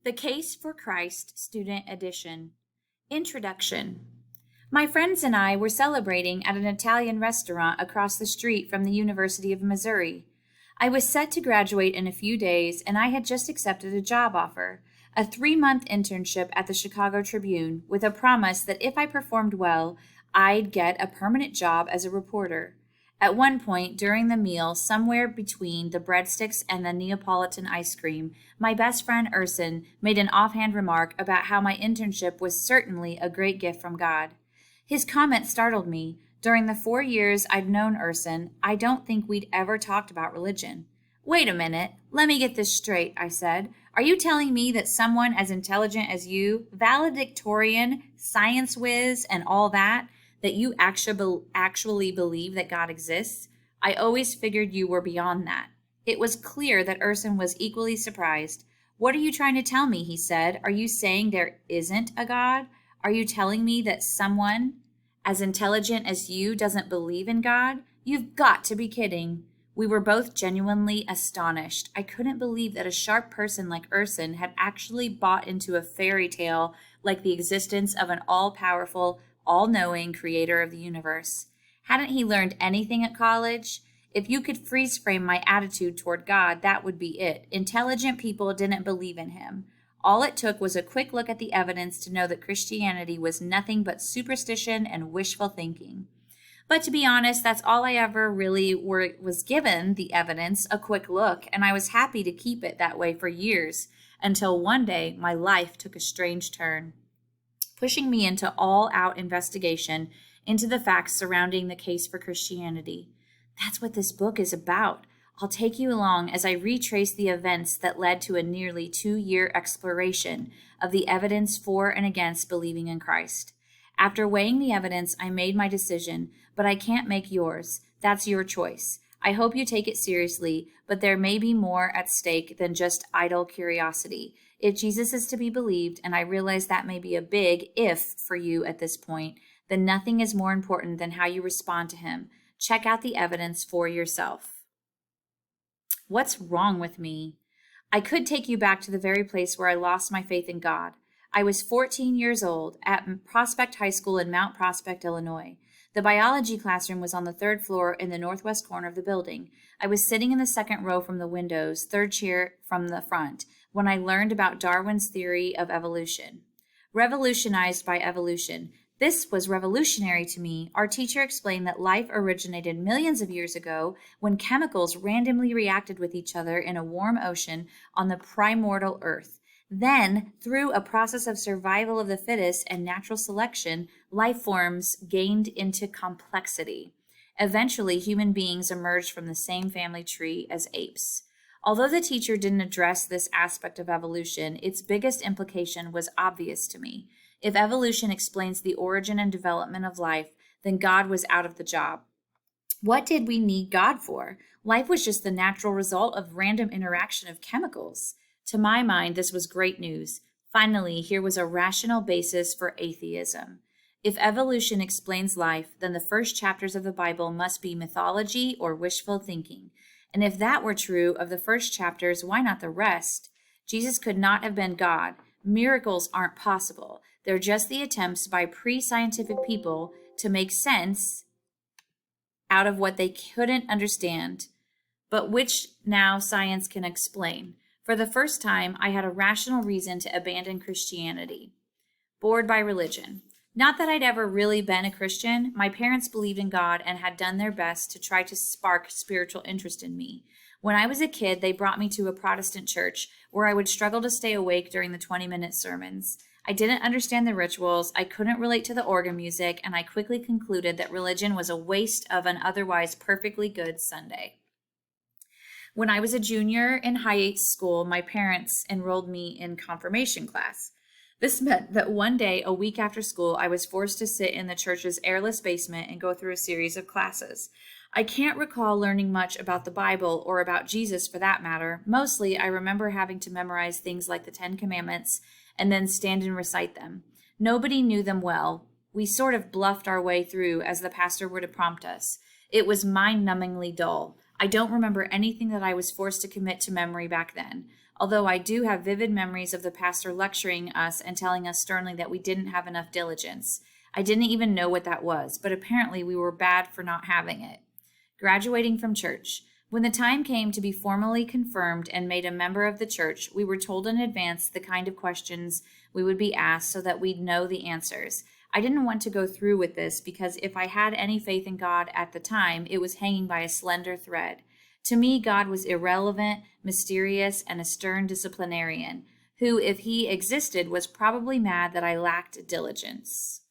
The Case for Christ Student Edition. Introduction. My friends and I were celebrating at an Italian restaurant across the street from the University of Missouri. I was set to graduate in a few days, and I had just accepted a job offer, a 3-month internship at the Chicago Tribune, with a promise that if I performed well, I'd get a permanent job as a reporter. At one point during the meal, somewhere between the breadsticks and the Neapolitan ice cream, my best friend Urson made an offhand remark about how my internship was certainly a great gift from God. His comment startled me. During the 4 years I'd known Urson, I don't think we'd ever talked about religion. Wait a minute, let me get this straight, I said. Are you telling me that someone as intelligent as you, valedictorian, science whiz, and all that you actually believe that God exists? I always figured you were beyond that. It was clear that Urson was equally surprised. What are you trying to tell me? He said. Are you saying there isn't a God? Are you telling me that someone as intelligent as you doesn't believe in God? You've got to be kidding. We were both genuinely astonished. I couldn't believe that a sharp person like Urson had actually bought into a fairy tale like the existence of an all-powerful, all-knowing creator of the universe. Hadn't he learned anything at college? If you could freeze frame my attitude toward God, that would be it. Intelligent people didn't believe in him. All it took was a quick look at the evidence to know that Christianity was nothing but superstition and wishful thinking. But to be honest, that's all I ever really was given, the evidence, a quick look, and I was happy to keep it that way for years, until one day my life took a strange turn, pushing me into all-out investigation into the facts surrounding the case for Christianity. That's what this book is about. I'll take you along as I retrace the events that led to a nearly 2-year exploration of the evidence for and against believing in Christ. After weighing the evidence, I made my decision, but I can't make yours. That's your choice. I hope you take it seriously, but there may be more at stake than just idle curiosity. If Jesus is to be believed, and I realize that may be a big if for you at this point, then nothing is more important than how you respond to him. Check out the evidence for yourself. What's wrong with me? I could take you back to the very place where I lost my faith in God. I was 14 years old at Prospect High School in Mount Prospect, Illinois. The biology classroom was on the 3rd floor in the northwest corner of the building. I was sitting in the 2nd row from the windows, 3rd chair from the front, when I learned about Darwin's theory of evolution. Revolutionized by evolution. This was revolutionary to me. Our teacher explained that life originated millions of years ago when chemicals randomly reacted with each other in a warm ocean on the primordial Earth. Then, through a process of survival of the fittest and natural selection, life forms gained into complexity. Eventually, human beings emerged from the same family tree as apes. Although the teacher didn't address this aspect of evolution, its biggest implication was obvious to me. If evolution explains the origin and development of life, then God was out of the job. What did we need God for? Life was just the natural result of random interaction of chemicals. To my mind, this was great news. Finally, here was a rational basis for atheism. If evolution explains life, then the first chapters of the Bible must be mythology or wishful thinking. And if that were true of the first chapters, why not the rest? Jesus could not have been God. Miracles aren't possible. They're just the attempts by pre-scientific people to make sense out of what they couldn't understand, but which now science can explain. For the first time, I had a rational reason to abandon Christianity. Bored by religion. Not that I'd ever really been a Christian. My parents believed in God and had done their best to try to spark spiritual interest in me. When I was a kid, they brought me to a Protestant church where I would struggle to stay awake during the 20-minute sermons. I didn't understand the rituals, I couldn't relate to the organ music, and I quickly concluded that religion was a waste of an otherwise perfectly good Sunday. When I was a junior in high school, my parents enrolled me in confirmation class. This meant that one day, a week after school, I was forced to sit in the church's airless basement and go through a series of classes. I can't recall learning much about the Bible or about Jesus for that matter. Mostly, I remember having to memorize things like the 10 Commandments and then stand and recite them. Nobody knew them well. We sort of bluffed our way through as the pastor were to prompt us. It was mind-numbingly dull. I don't remember anything that I was forced to commit to memory back then, although I do have vivid memories of the pastor lecturing us and telling us sternly that we didn't have enough diligence. I didn't even know what that was, but apparently we were bad for not having it. Graduating from church. When the time came to be formally confirmed and made a member of the church, we were told in advance the kind of questions we would be asked so that we'd know the answers. I didn't want to go through with this because if I had any faith in God at the time, it was hanging by a slender thread. To me, God was irrelevant, mysterious, and a stern disciplinarian, who, if he existed, was probably mad that I lacked diligence.